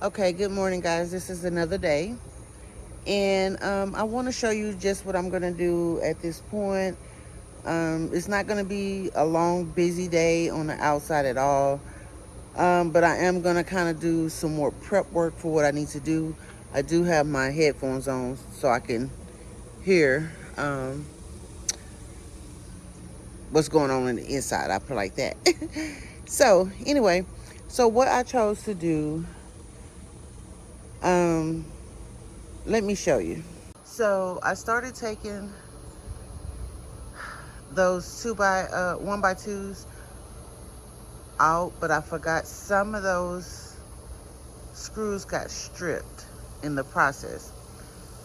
Okay, good morning, guys. This is another day. And I want to show you just what I'm going to do at this point. It's not going to be a long, busy day on the outside at all. But I am going to kind of do some more prep work for what I need to do. I do have my headphones on so I can hear what's going on in the inside. I put it like that. So, anyway, so what I chose to do, um, let me show you. So I started taking those 1x2s out, but I forgot some of those screws got stripped in the process.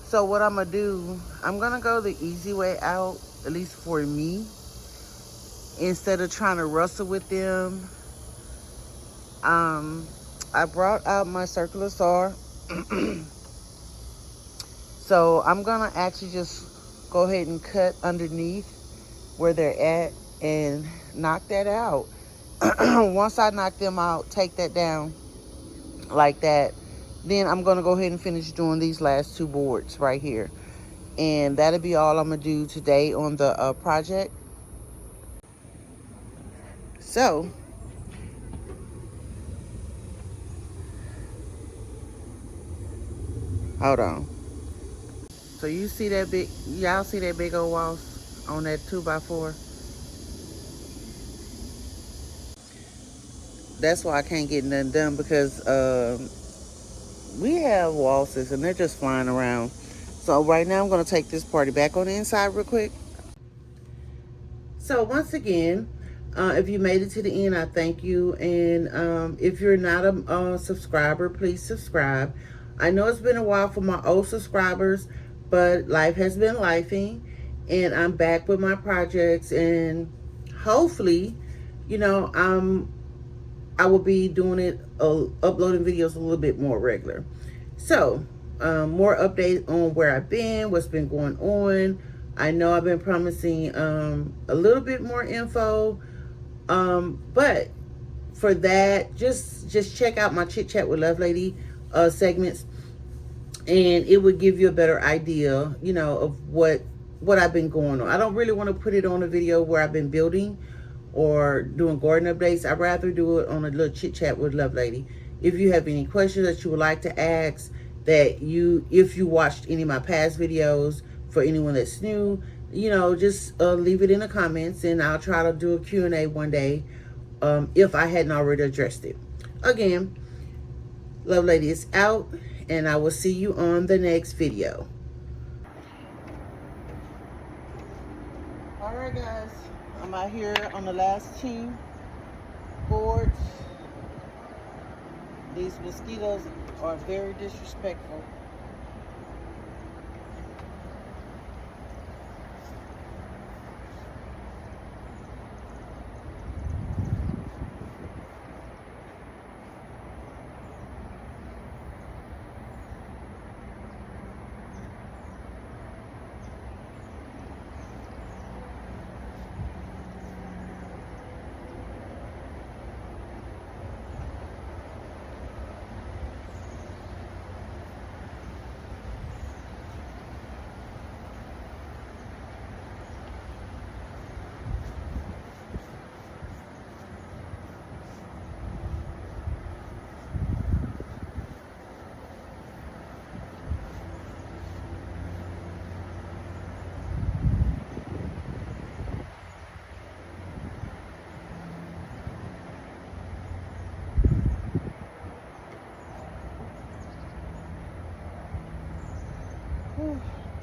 So what I'm gonna do, I'm gonna go the easy way out, at least for me. Instead of trying to wrestle with them, I brought out my circular saw. So I'm gonna actually just go ahead and cut underneath where they're at and knock that out. Once I knock them out, take that down like that, then I'm going to go ahead and finish doing these last two boards right here. And that'll be all I'm going to do today on the project. So, hold on. So you see that y'all see that big old wall on that 2x4? That's why I can't get nothing done, because we have waltzes and they're just flying around. So right now I'm going to take this party back on the inside real quick. So once again, if you made it to the end, I thank you. And if you're not a subscriber, please subscribe. I know it's been a while for my old subscribers, but life has been lifing, and I'm back with my projects. And hopefully, you know, I will be doing it, uploading videos a little bit more regular. So, more updates on where I've been, what's been going on. I know I've been promising a little bit more info, but for that, just check out my Chit Chat with Lovelady segments, and it would give you a better idea, you know, of what I've been going on. I don't really want to put it on a video where I've been building or doing garden updates. I'd rather do it on a little Chit Chat with Lovelady. If you have any questions that you would like to ask, if you watched any of my past videos, for anyone that's new, you know, just leave it in the comments, and I'll try to do a Q&A one day if I hadn't already addressed it. Again, Lovelady is out, and I will see you on the next video. All right, guys, I'm out here on the last two boards. These mosquitoes are very disrespectful.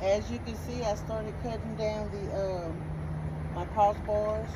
As you can see, I started cutting down the my crossbars.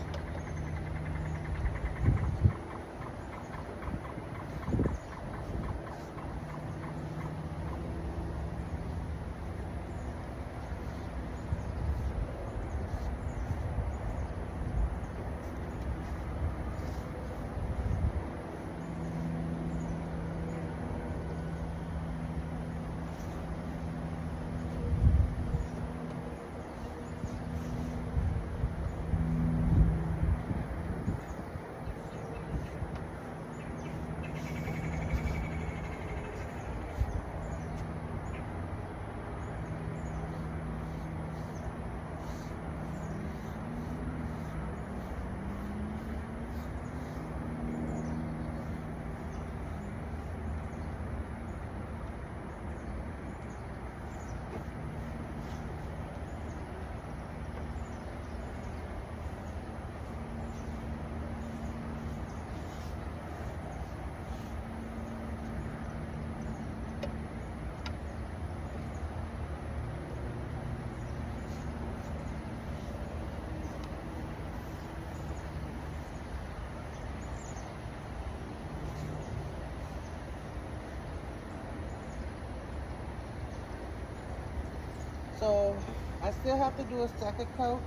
So I still have to do a second coat.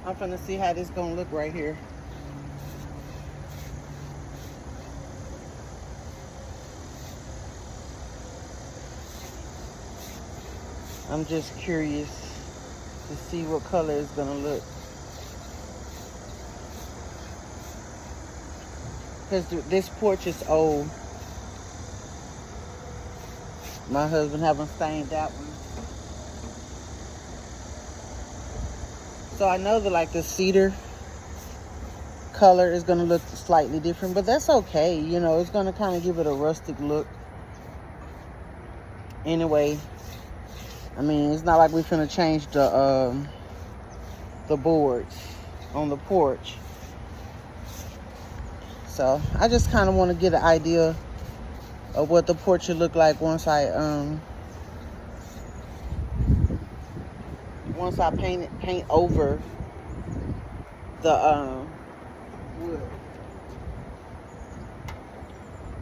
I'm gonna see how this gonna look right here. I'm just curious to see what color it's gonna look. Because this porch is old. My husband haven't stained that one. So I know that like the cedar color is gonna look slightly different, but that's okay. You know, it's gonna kind of give it a rustic look. Anyway, I mean, it's not like we're gonna change the boards on the porch. So I just kind of want to get an idea of what the porch should look like once I paint over the wood.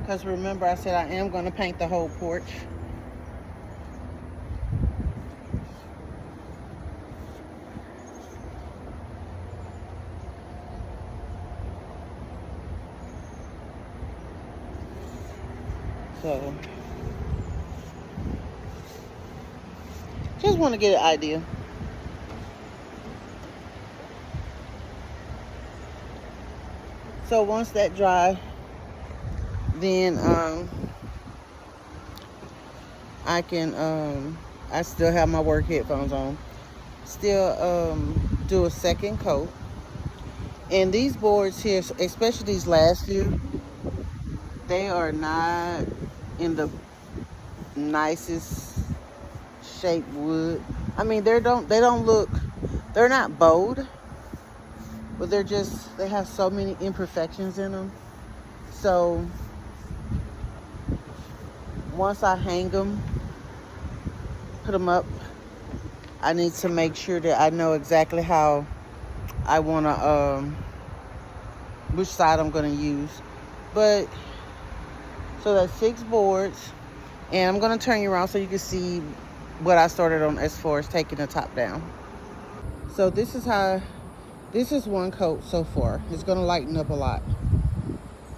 Because remember, I said I am going to paint the whole porch. So just want to get an idea. So once that dry, then I can I still have my work headphones on. Still do a second coat. And these boards here, especially these last few, they are not in the nicest shaped wood. I mean, they don't look, they're not bold, but they have so many imperfections in them. So once I hang them, put them up, I need to make sure that I know exactly how I want to, which side I'm going to use. But, so that's 6 boards. And I'm going to turn you around so you can see what I started on as far as taking the top down. So this is one coat so far. It's going to lighten up a lot.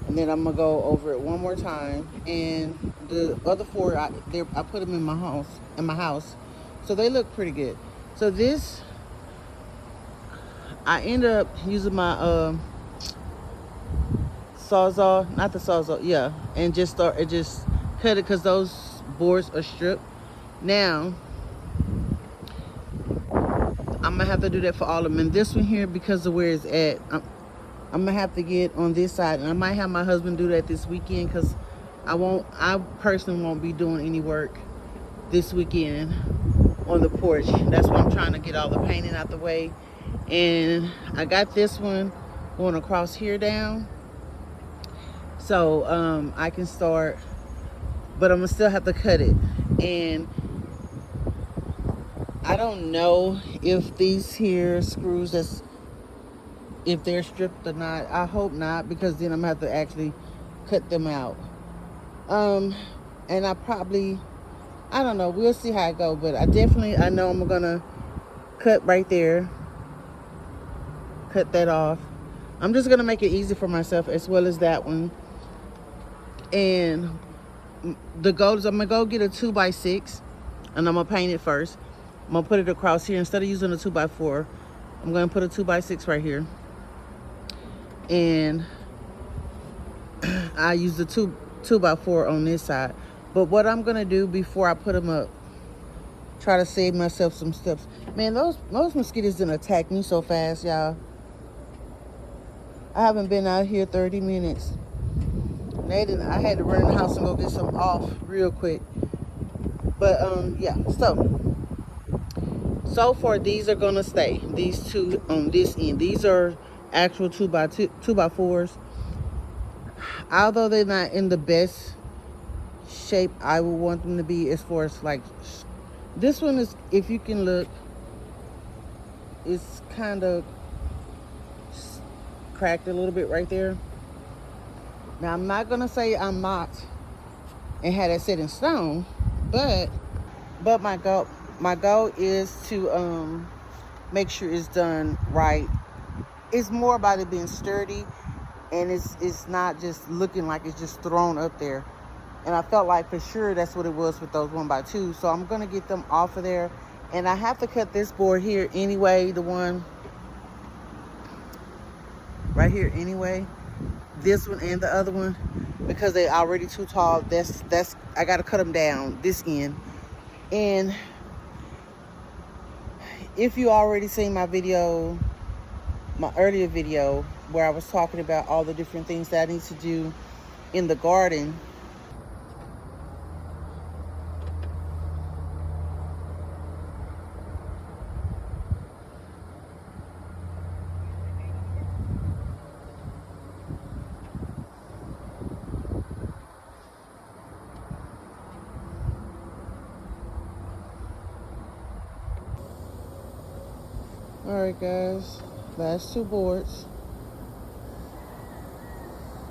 And then I'm going to go over it one more time. And the other 4, I put them in my house. So they look pretty good. So this, I end up using my Sawzall, not the Sawzall, yeah, and just cut it because those boards are stripped. Now I'm gonna have to do that for all of them. And this one here, because of where it's at, I'm gonna have to get on this side, and I might have my husband do that this weekend because I personally won't be doing any work this weekend on the porch. That's why I'm trying to get all the painting out the way. And I got this one going across here down, so I can start, but I'm gonna still have to cut it. And I don't know if these here screws, if they're stripped or not. I hope not, because then I'm gonna have to actually cut them out. And I don't know, we'll see how it goes, but I know I'm gonna cut right there, cut that off. I'm just gonna make it easy for myself, as well as that one. And the goal is I'm gonna go get a 2x6, and I'm gonna paint it first. I'm gonna put it across here. Instead of using a 2x4, I'm gonna put a 2x6 right here. And I use the 2x4 on this side. But what I'm gonna do before I put them up, try to save myself some steps. Man, those mosquitoes didn't attack me so fast, y'all. I haven't been out here 30 minutes. I had to run in the house and go get some off real quick. But yeah, so far these are gonna stay. These 2 on this end. These are actual 2x4s. Although they're not in the best shape I would want them to be, as far as like, this one is, if you can look, it's kind of cracked a little bit right there. Now I'm not gonna say I'm not and have that set in stone. But my goal is to make sure it's done right. It's more about it being sturdy, and it's not just looking like it's just thrown up there. And I felt like for sure that's what it was with those 1x2. So I'm gonna get them off of there, and I have to cut this board here anyway, the one right here anyway, this one and the other one, because they already too tall. That's I gotta cut them down this end. And if you already seen my video, my earlier video, where I was talking about all the different things that I need to do in the garden. Alright guys, last two boards.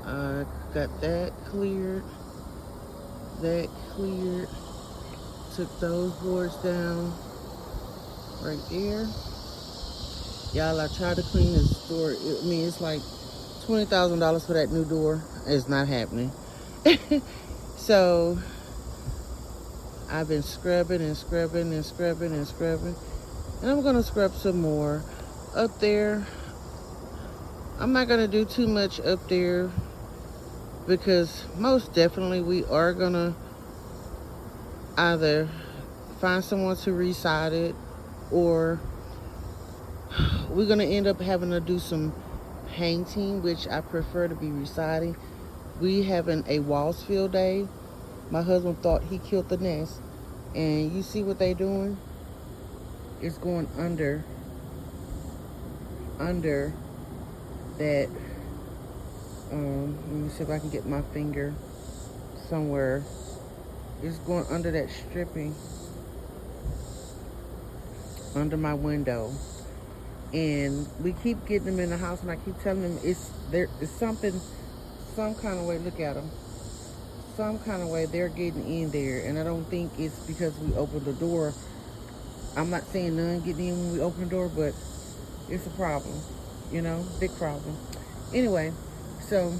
I got that cleared, took those boards down right there. Y'all, I tried to clean this door. I mean, it's like $20,000 for that new door. It's not happening. So I've been scrubbing and scrubbing and scrubbing and scrubbing, and I'm gonna scrub some more up there. I'm not gonna do too much up there because most definitely we are gonna either find someone to reside it, or we're gonna end up having to do some painting, which I prefer to be residing. We having a walls field day. My husband thought he killed the nest, and you see what they doing? It's going under that. Let me see if I can get my finger somewhere. It's going under that stripping under my window, and we keep getting them in the house, and I keep telling them it's something, some kind of way. Look at them, some kind of way they're getting in there, and I don't think it's because we opened the door. I'm not saying none getting in when we open the door, but it's a problem, you know, big problem. Anyway, so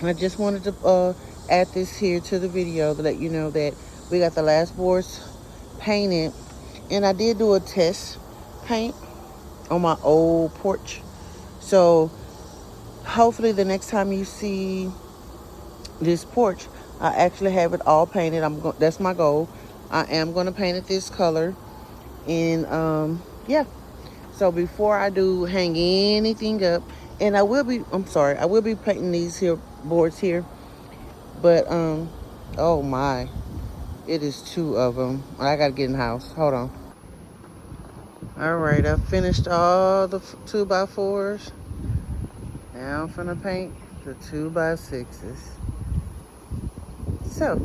I just wanted to add this here to the video to let you know that we got the last boards painted, and I did do a test paint on my old porch. So hopefully the next time you see this porch, I actually have it all painted. That's my goal. I am going to paint it this color, and yeah. So before I do hang anything up, and I will be painting these here boards here, but oh my, it is two of them. I gotta get in the house. Hold on. All right, I finished all the 2x4s. Now I'm finna paint the 2x6s. So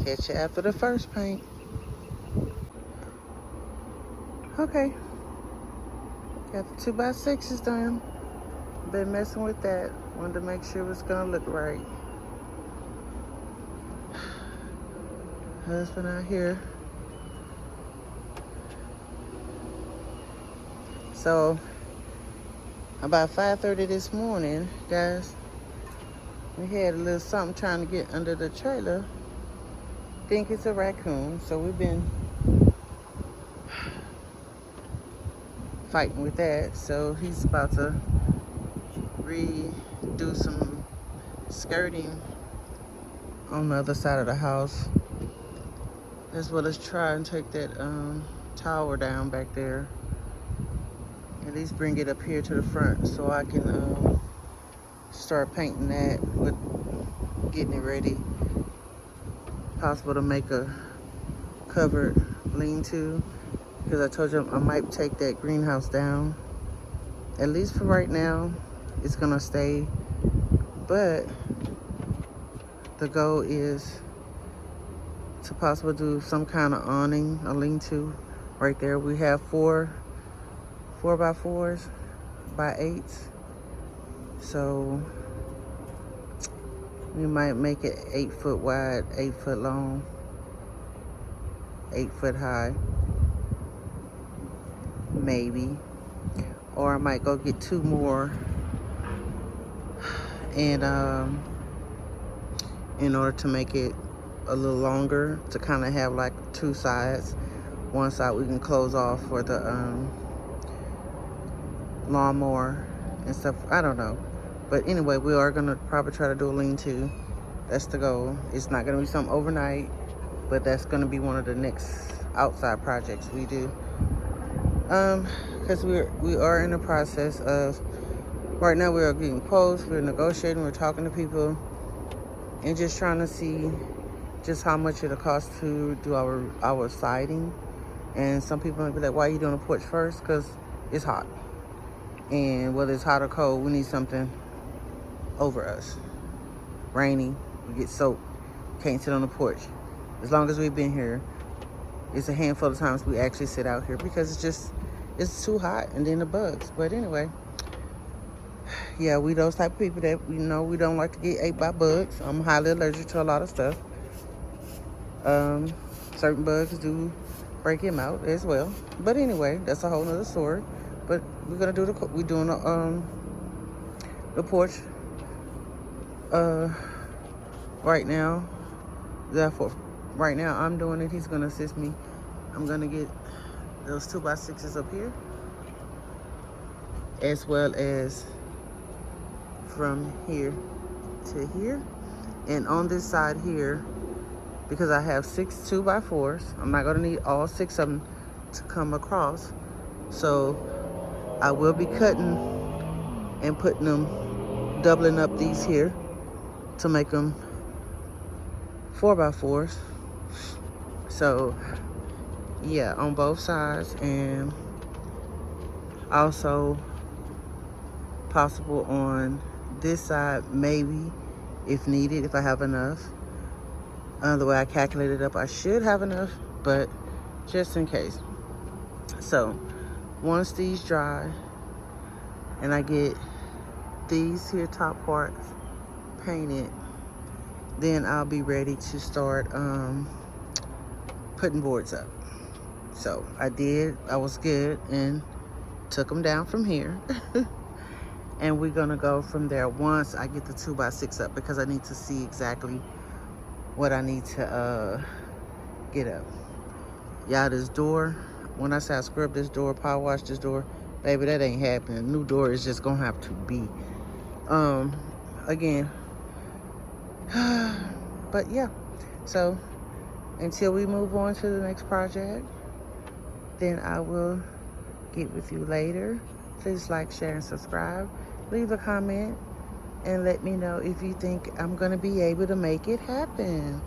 catch you after the first paint. Okay, got the 2x6s done. Been messing with that. Wanted to make sure it was gonna look right. Husband out here. So about 5:30 this morning, guys, we had a little something trying to get under the trailer. Think it's a raccoon, so we've been fighting with that. So he's about to redo some skirting on the other side of the house, as well as try and take that tower down back there. At least bring it up here to the front so I can start painting that, with getting it ready. Possible to make a covered lean-to, because I told you I might take that greenhouse down. At least for right now, it's gonna stay, but the goal is to possibly do some kind of awning, a lean-to right there. We have 4x4s by 8s. So We might make it 8 foot wide, 8 foot long, 8 foot high, maybe. Or I might go get 2 more, and in order to make it a little longer, to kind of have like 2 sides. One side we can close off for the lawnmower and stuff. I don't know, but anyway, we are gonna probably try to do a lean-to. That's the goal. It's not gonna be something overnight, but that's gonna be one of the next outside projects we do. Because we are in the process of, right now we are getting quotes, we're negotiating, we're talking to people, and just trying to see just how much it'll cost to do our siding. And some people might be like, why are you doing a porch first? Because it's hot. And whether it's hot or cold, we need something over us. Rainy, we get soaked, can't sit on the porch. As long as we've been here, it's a handful of times we actually sit out here because it's too hot, and then the bugs. But anyway, yeah, we those type of people that we don't like to get ate by bugs. I'm highly allergic to a lot of stuff. Certain bugs do break him out as well. But anyway, that's a whole nother story. But we're gonna do we're doing the porch right now. Therefore, right now I'm doing it. He's gonna assist me. I'm gonna get those 2x6s up here, as well as from here to here. And on this side here, because I have 6 2x4s, I'm not gonna need all 6 of them to come across. So I will be cutting and putting them, doubling up these here to make them 4x4s. So yeah, on both sides, and also possible on this side, maybe if needed, if I have enough. The way I calculated up, I should have enough, but just in case. So once these dry and I get these here top parts painted, then I'll be ready to start putting boards up. So I was good and took them down from here. And we're gonna go from there once I get the 2x6 up, because I need to see exactly what I need to get up. Y'all, this door, when I say I scrub this door, power wash this door, baby, that ain't happening. New door is just gonna have to be. Again. But yeah, so until we move on to the next project, then I will get with you later. Please like, share, and subscribe. Leave a comment and let me know if you think I'm gonna be able to make it happen.